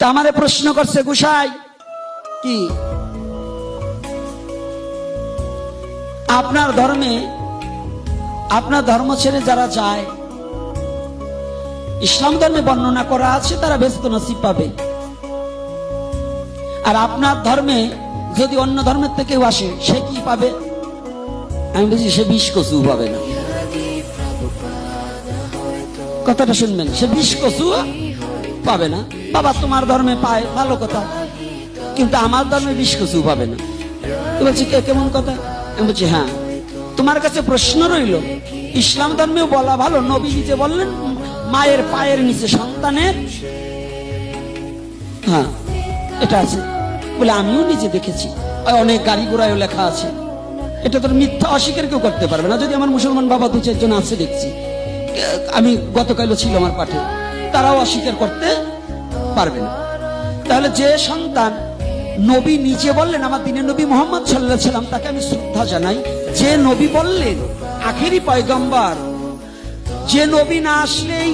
তা আমারে প্রশ্ন করছে গোসাই কি আপনার ধর্মে আপনার ধর্ম ছেড়ে যারা যায় ইসলাম ধর্মে বর্ণনা করা আছে তারা বেহেশত নসিব পাবে, আর আপনার ধর্মে যদি অন্য ধর্মের থেকে কেউ আসে সে কি পাবে? আমি বলছি সে বিষ কচু পাবে না। কথাটা শুনবেন, সে বিষ কচু পাবে না। বাবা তোমার ধর্মে পায় ভালো কথা, কিন্তু আমার ধর্মে বিষ কচু পাবে না। তো বলছি কেমন কথা? আমি বলছি হ্যাঁ, তোমার কাছে প্রশ্ন রইল, ইসলাম ধর্মেও বলা ভালো, নবী নিজে বললেন মায়ের পায়ের নিচে সন্তানের, হ্যাঁ এটা আছে বলে আমিও নিজে দেখেছি, অনেক গাড়ি ঘোড়ায়ও লেখা আছে। এটা তো মিথ্যা অস্বীকার কেউ করতে পারবে না। যদি আমার মুসলমান বাবা দু চারজন আছে দেখছি, আমি গতকালও ছিল আমার পাঠে, তারাও অস্বীকার করতে পারবে না। তাহলে যে সন্তান নবী নিজে বললেন, আমার দিনের নবী মুহাম্মদ সাল্লাল্লাহু আলাইহি সাল্লাম, তাকে আমি শ্রদ্ধা জানাই। যে নবী বললেন আখেরি পয়গম্বর, যে নবী না আসলেই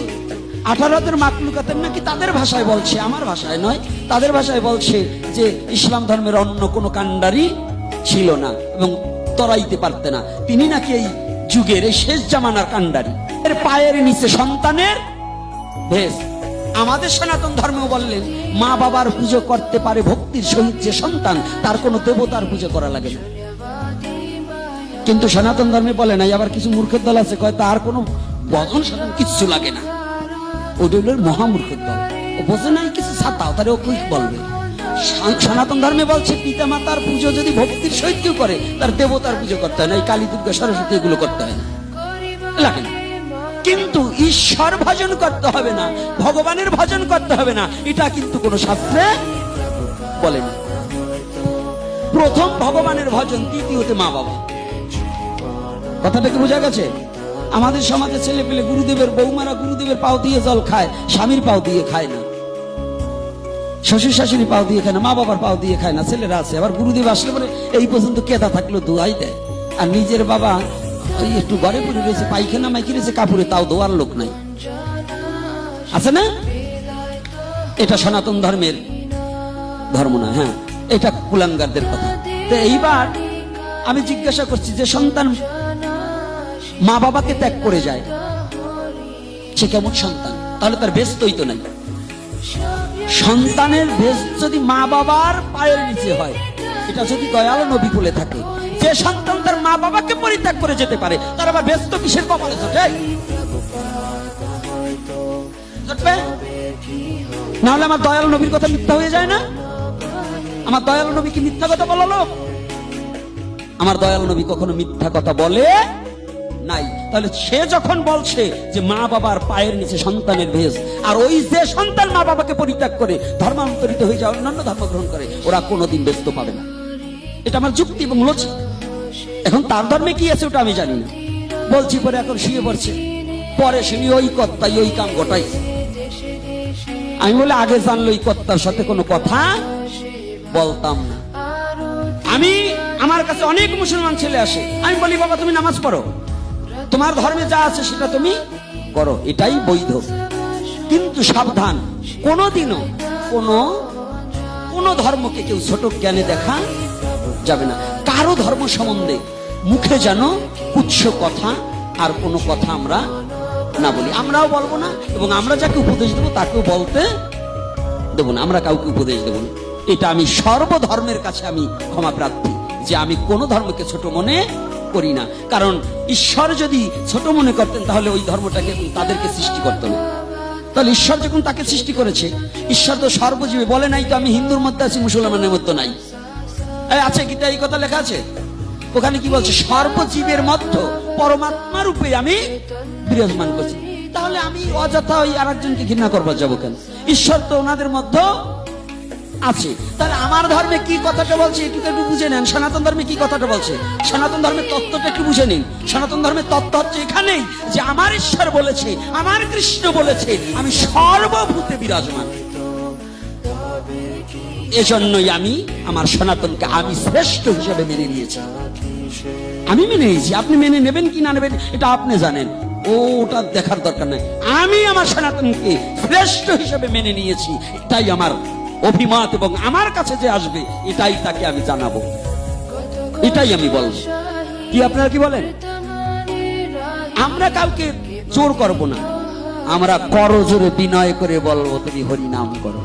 18 মাখলুকাতের নাকি তাদের ভাষায় বলছে, আমার ভাষায় নয়, তাদের ভাষায় বলছে যে ইসলাম ধর্মের অন্য কোনো কান্ডারি ছিল না এবং তরাইতে পারতে না, তিনি নাকি এই যুগের এই শেষ জামানার কান্ডারি। এর পায়ের নিচে সন্তানের ভেষ। আমাদের সনাতন ধর্মেও বললেন মা বাবার পুজো করতে পারে ভক্তির সহিত যে সন্তান, তার কোনো দেবতার পুজো করা লাগে না। কিন্তু সনাতন ধর্মে বলে নাই, আবার কিছু মূর্খের দল আছে কয় তার কোনো বদন সাধন কিচ্ছু লাগে না, ওটা হলো মহামূর্খের দল। ও বোঝে নাই কিছু ছাতাও, তারে ও কি বলবে? সনাতন ধর্মে বলছে পিতা মাতার পুজো যদি ভক্তির সহিত কেউ করে, তার দেবতার পুজো করতে হয় না, এই কালী দুর্গা সরস্বতী এগুলো করতে হয় না, লাগে না। কিন্তু ঈশ্বর ভজন করতে হবে না, ভগবানের ভজন করতে হবে না, এটা কিন্তু কোন শাস্ত্রে বলেনি। প্রথম ভগবানের ভজন, দ্বিতীয়তে মা বাবা। কথাটা কি বোঝা গেছে? আমাদের সমাজে ছেলে পেলে গুরুদেবের, বৌমারা গুরুদেবের পাও দিয়ে জল খায়, স্বামীর পাও দিয়ে খায় না, শ্বশুর শাশুড়ি পাও দিয়ে খায় না, মা বাবার পাও দিয়ে খায় না, ছেলেরা আছে। আবার গুরুদেব আসলে পরে এই পর্যন্ত কেদা থাকলো দোয়াই দেয়, আর নিজের বাবা ওই একটু ঘরে পড়ে রয়েছে, পায়খানা মাইকি রয়েছে কাপড়ে, তাও দোয়ার লোক নাই, আছে না? এটা সনাতন ধর্মের ধর্ম না, হ্যাঁ এটা কুলাঙ্গারদের কথা। তো এইবার আমি জিজ্ঞাসা করছি, যে সন্তান মা বাবাকে ত্যাগ করে যায় সে কেমন সন্তান? তাহলে তার বেস্তই তো নাই। সন্তানের বেশ যদি মা বাবার পায়ের নিচে হয়, এটা যদি দয়ালু নবী বলে থাকে, যে সন্তান তার মা বাবাকে পরিত্যাগ করে যেতে পারে, তার আবার ব্যস্ত কিসের কপালে জোটে? না হলে আমার দয়ালু নবীর কথা মিথ্যা হয়ে যায় না? আমার দয়ালু নবী কি মিথ্যা কথা বললো? আমার দয়ালু নবী কখনো মিথ্যা কথা বলে নাই। তাহলে সে যখন বলছে যে মা বাবার পায়ের নিচে সন্তানের ভেষ, আর ওই যে সন্তান মা বাবাকে পরিত্যাগ করে ধর্মান্তরিত হয়ে যায়, অন্যান্য ধর্ম গ্রহণ করে, ওরা কোনোদিন ব্যস্ত পাবে না। এটা আমার যুক্তি এবং লজিক। এখন তার ধর্মে কি আছে ওটা আমি জানি না, বলছি পরে এখন শুয়ে পড়ছে, পরে শুনি ওই কর্তাই ওই কাম ঘটাই। আমি বলে আগে জানলো ওই কর্তার সাথে কোনো কথা বলতাম না। আমি, আমার কাছে অনেক মুসলমান ছেলে আসে, আমি বলি বাবা তুমি নামাজ পড়ো, তোমার ধর্মে যা আছে সেটা তুমি করো, এটাই বৈধ। কিন্তু সাবধান, কোনোদিনও কোন ধর্মকে কেউ ছোট জ্ঞানে দেখা যাবে না। কারো ধর্ম সম্বন্ধে মুখে যেন কুৎস কথা আর কোনো কথা আমরা না বলি, আমরাও বলবো না, এবং আমরা যাকে উপদেশ দেবো তাকেও বলতে দেবো না, আমরা কাউকে উপদেশ দেবো না। এটা আমি সর্বধর্মের কাছে আমি ক্ষমা প্রার্থী, যে আমি কোনো ধর্মকে ছোট মনে করি না। কারণ ঈশ্বর যদি ছোট মনে করতেন তাহলে ওই ধর্মটাকে তাদেরকে সৃষ্টি করতেন না। তাহলে ঈশ্বর যখন তাকে সৃষ্টি করেছে, ঈশ্বর তো সর্বজীবে বলে নাই তো আমি হিন্দুর মধ্যে আছি মুসলমানের মধ্যে নাই, আছে গীতা এই কথা লেখা আছে, ওখানে কি বলছে? সর্বজীবের মধ্যে পরমাত্মা রূপে আমি বিরাজমান করছি। তাহলে আমি অযথা ওই আরেকজনকে ঘৃণা করবার যাবো কেন? ঈশ্বর তো ওনাদের মধ্যে আছে। তাহলে আমার ধর্মে কি কথাটা বলছে একটু একটু বুঝে নেন। সনাতন ধর্মে কি কথাটা বলছে, সনাতন ধর্মের তত্ত্বটা একটু বুঝে নিন। সনাতন ধর্মের তত্ত্ব হচ্ছে এখানেই যে আমার ঈশ্বর বলেছে, আমার কৃষ্ণ বলেছে আমি সর্বভূতে বিরাজমান। এজন্যই আমি আমার সনাতনকে আমি শ্রেষ্ঠ হিসেবে মেনে নিয়েছি। আমি মেনে নিয়েছি, আপনি মেনে নেবেন কি না নেবেন এটা আপনি জানেন। ওটা দেখার দরকার নাই। আমি আমার সনাতনকে শ্রেষ্ঠ হিসেবে মেনে নিয়েছি, এটাই আমার অভিমত, এবং আমার কাছে যে আসবে এটাই তাকে আমি জানাবো, এটাই আমি বলবো। কি আপনারা কি বলেন? আমরা কাউকে জোর করব না, আমরা করজোরে বিনয় করে বলবো তুমি হরি নাম করো।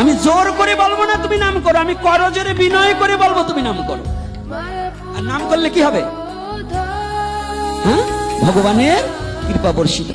আমি জোর করে বলবো না তুমি নাম করো, আমি করজোরে বিনয় করে বলবো তুমি নাম করো। আর নাম করলে কি হবে? হ্যাঁ, ভগবানের কৃপা বর্ষিত।